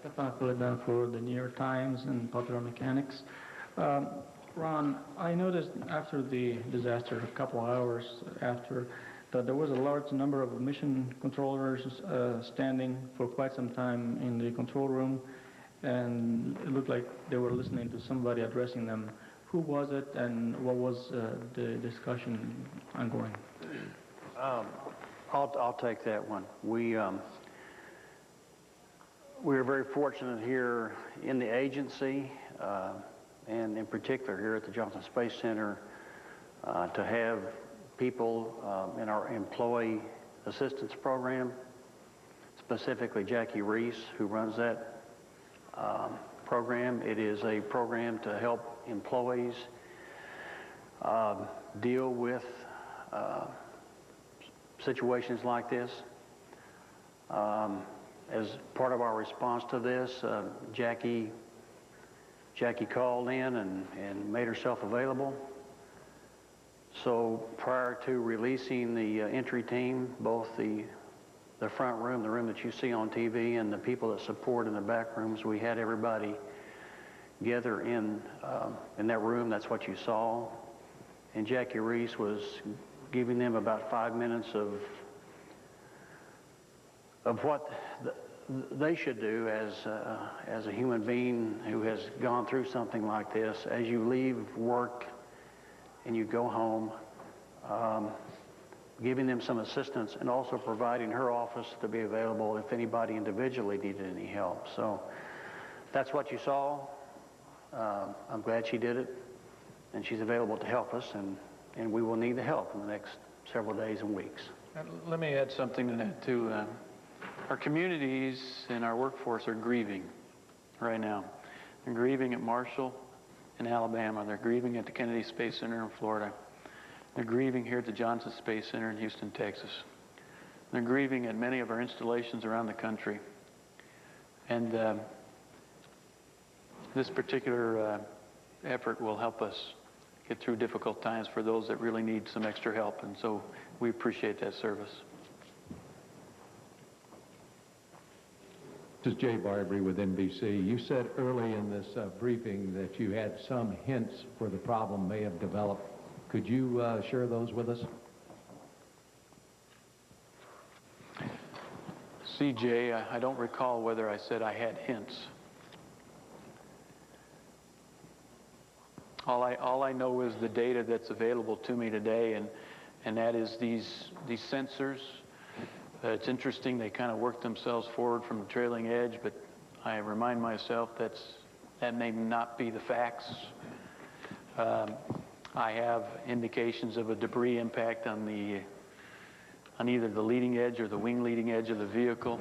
Stefan Philippine for the New York Times and Popular Mechanics. Ron, I noticed after the disaster, a couple of hours after, that there was a large number of mission controllers standing for quite some time in the control room, and it looked like they were listening to somebody addressing them. Who was it, and what was the discussion ongoing? I'll take that one. We are very fortunate here in the agency, and in particular here at the Johnson Space Center, to have people in our employee assistance program, specifically Jackie Reese, who runs that program. It is a program to help employees deal with situations like this. As part of our response to this, Jackie called in and made herself available. So prior to releasing the entry team, both the front room, the room that you see on TV, and the people that support in the back rooms, we had everybody gather in that room. That's what you saw. And Jackie Reese was giving them about 5 minutes of what they should do as a human being who has gone through something like this. As you leave work and you go home, giving them some assistance, and also providing her office to be available if anybody individually needed any help. So that's what you saw. I'm glad she did it, and she's available to help us, and we will need the help in the next several days and weeks. Let me add something to that too. Our communities and our workforce are grieving right now. They're grieving at Marshall in Alabama. They're grieving at the Kennedy Space Center in Florida. They're grieving here at the Johnson Space Center in Houston, Texas. They're grieving at many of our installations around the country. And this particular effort will help us get through difficult times for those that really need some extra help. And so we appreciate that service. This is Jay Barbary with NBC. You said early in this briefing that you had some hints where the problem may have developed. Could you share those with us? See, Jay, I don't recall whether I said I had hints. All I know is the data that's available to me today, and that is these sensors. It's interesting, they kind of work themselves forward from the trailing edge, but I remind myself that may not be the facts. I have indications of a debris impact on either the leading edge or the wing leading edge of the vehicle.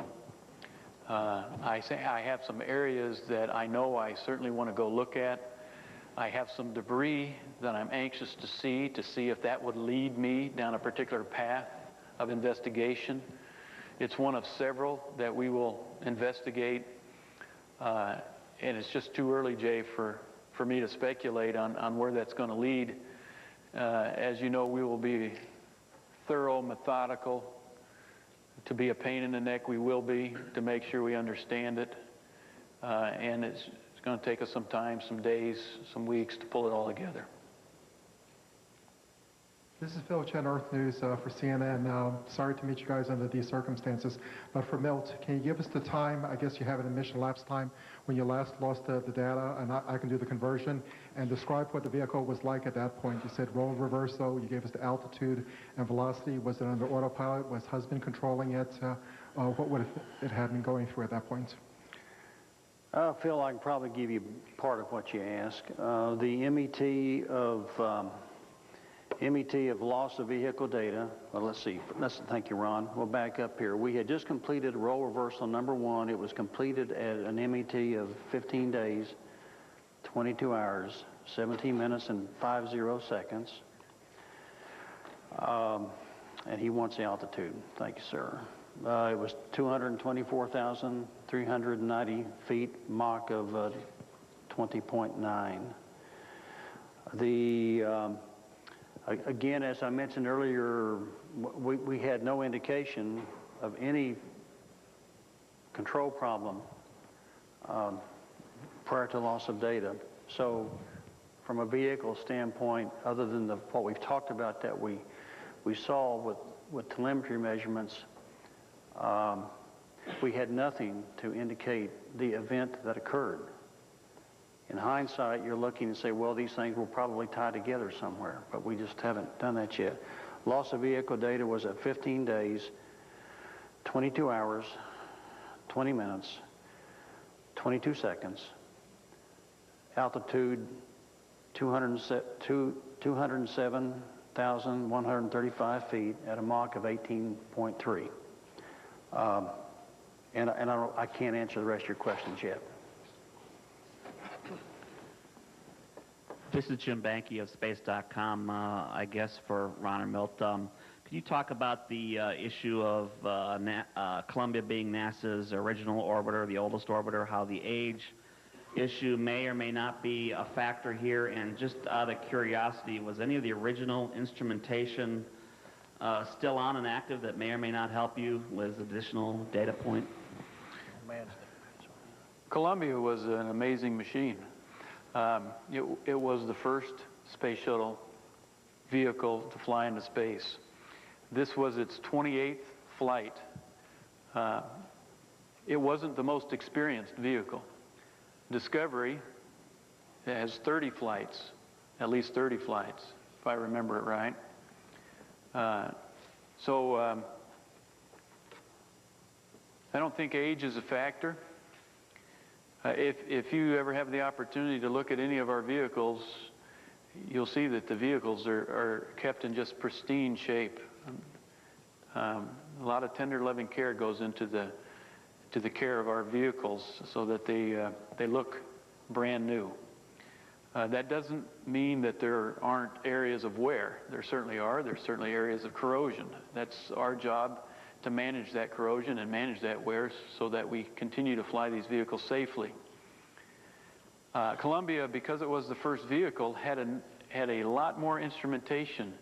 I have some areas that I know I certainly want to go look at. I have some debris that I'm anxious to see if that would lead me down a particular path of investigation. It's one of several that we will investigate, and it's just too early, Jay, for me to speculate on where that's going to lead. As you know, we will be thorough, methodical. To be a pain in the neck, we will be, to make sure we understand it. And it's going to take us some time, some days, some weeks to pull it all together. This is Phil Chen, Earth News for CNN. Sorry to meet you guys under these circumstances, but for Milt, can you give us the time? I guess you have an emission lapse time when you last lost the data, and I can do the conversion, and describe what the vehicle was like at that point. You said roll reversal, you gave us the altitude and velocity. Was it under autopilot? Was husband controlling it? What would it have been going through at that point? Phil, I can probably give you part of what you asked. The MET of loss of vehicle data. Well, let's see. Thank you, Ron. We'll back up here. We had just completed roll reversal number 1. It was completed at an MET of 15 days, 22 hours, 17 minutes, and 50 seconds. And he wants the altitude. Thank you, sir. It was 224,390 feet, Mach of 20.9. Again, as I mentioned earlier, we had no indication of any control problem prior to loss of data. So from a vehicle standpoint, other than what we've talked about that we saw with telemetry measurements, we had nothing to indicate the event that occurred. In hindsight, you're looking and say, well, these things will probably tie together somewhere, but we just haven't done that yet. Loss of vehicle data was at 15 days, 22 hours, 20 minutes, 22 seconds, altitude 207,135 feet at a Mach of 18.3. And I can't answer the rest of your questions yet. This is Jim Banky of Space.com, I guess for Ron and Milt. Can you talk about the issue of Columbia being NASA's original orbiter, the oldest orbiter, how the age issue may or may not be a factor here? And just out of curiosity, was any of the original instrumentation still on and active that may or may not help you with additional data point? Columbia was an amazing machine. It was the first space shuttle vehicle to fly into space. This was its 28th flight. It wasn't the most experienced vehicle. Discovery has 30 flights, at least 30 flights, if I remember it right. I don't think age is a factor. If you ever have the opportunity to look at any of our vehicles, you'll see that the vehicles are kept in just pristine shape. A lot of tender loving care goes into the care of our vehicles so that they look brand new. That doesn't mean that there aren't areas of wear. There certainly are. There's certainly areas of corrosion. That's our job, to manage that corrosion and manage that wear so that we continue to fly these vehicles safely. Columbia, because it was the first vehicle, had a lot more instrumentation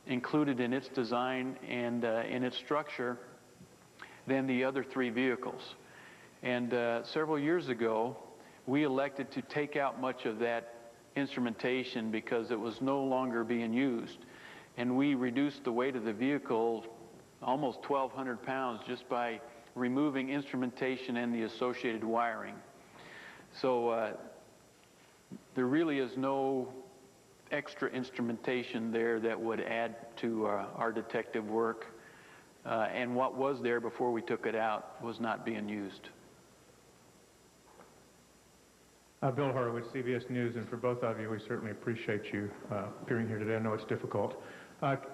included in its design and in its structure than the other three vehicles. And several years ago, we elected to take out much of that instrumentation because it was no longer being used. And we reduced the weight of the vehicle almost 1,200 pounds just by removing instrumentation and the associated wiring. So there really is no extra instrumentation there that would add to our detective work. And what was there before we took it out was not being used. Bill Horowitz, CBS News, and for both of you, we certainly appreciate you appearing here today. I know it's difficult.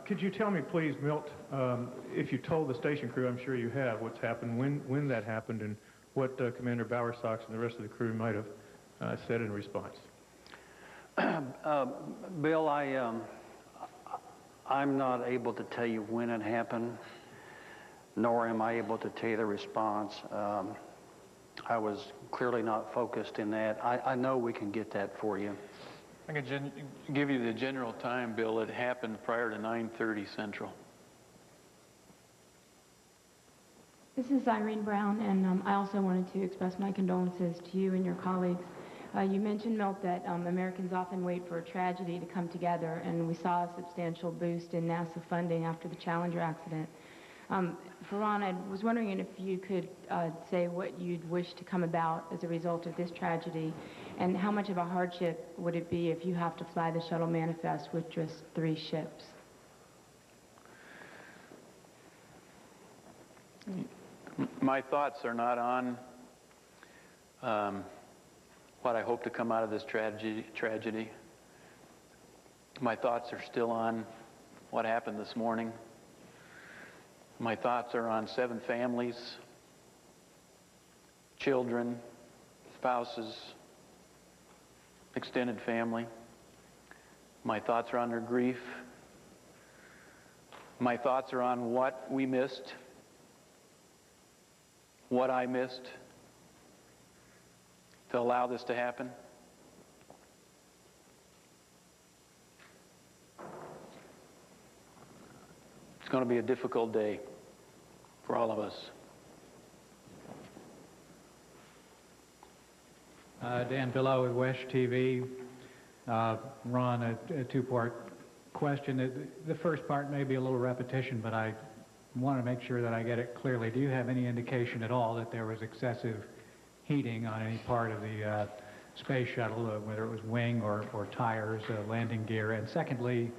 Could you tell me, please, Milt, if you told the station crew, I'm sure you have, what's happened, when that happened, and what Commander Bowersox and the rest of the crew might have said in response? Bill, I'm not able to tell you when it happened, nor am I able to tell you the response. I was clearly not focused in that. I know we can get that for you. I can give you the general time, Bill. It happened prior to 9:30 Central. This is Irene Brown, and I also wanted to express my condolences to you and your colleagues. You mentioned, Milt, that Americans often wait for a tragedy to come together, and we saw a substantial boost in NASA funding after the Challenger accident. For Ron, I was wondering if you could say what you'd wish to come about as a result of this tragedy, and how much of a hardship would it be if you have to fly the shuttle manifest with just 3 ships? My thoughts are not on what I hope to come out of this tragedy. My thoughts are still on what happened this morning. My thoughts are on 7 families, children, spouses, extended family. My thoughts are on their grief. My thoughts are on what we missed, what I missed to allow this to happen. It's going to be a difficult day for all of us. Dan Billow with Wesh TV. Ron, a two-part question. The first part may be a little repetition, but I want to make sure that I get it clearly. Do you have any indication at all that there was excessive heating on any part of the space shuttle, whether it was wing or tires, landing gear? And secondly,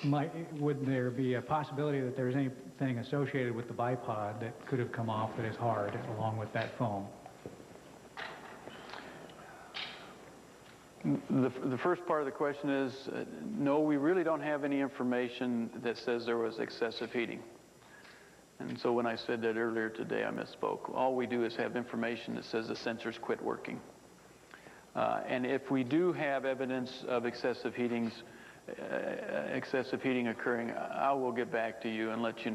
would there be a possibility that there's anything associated with the bipod that could have come off that is hard along with that foam? The first part of the question is, no, we really don't have any information that says there was excessive heating. And so when I said that earlier today, I misspoke. All we do is have information that says the sensors quit working. And if we do have evidence of excessive heating occurring, I will get back to you and let you know.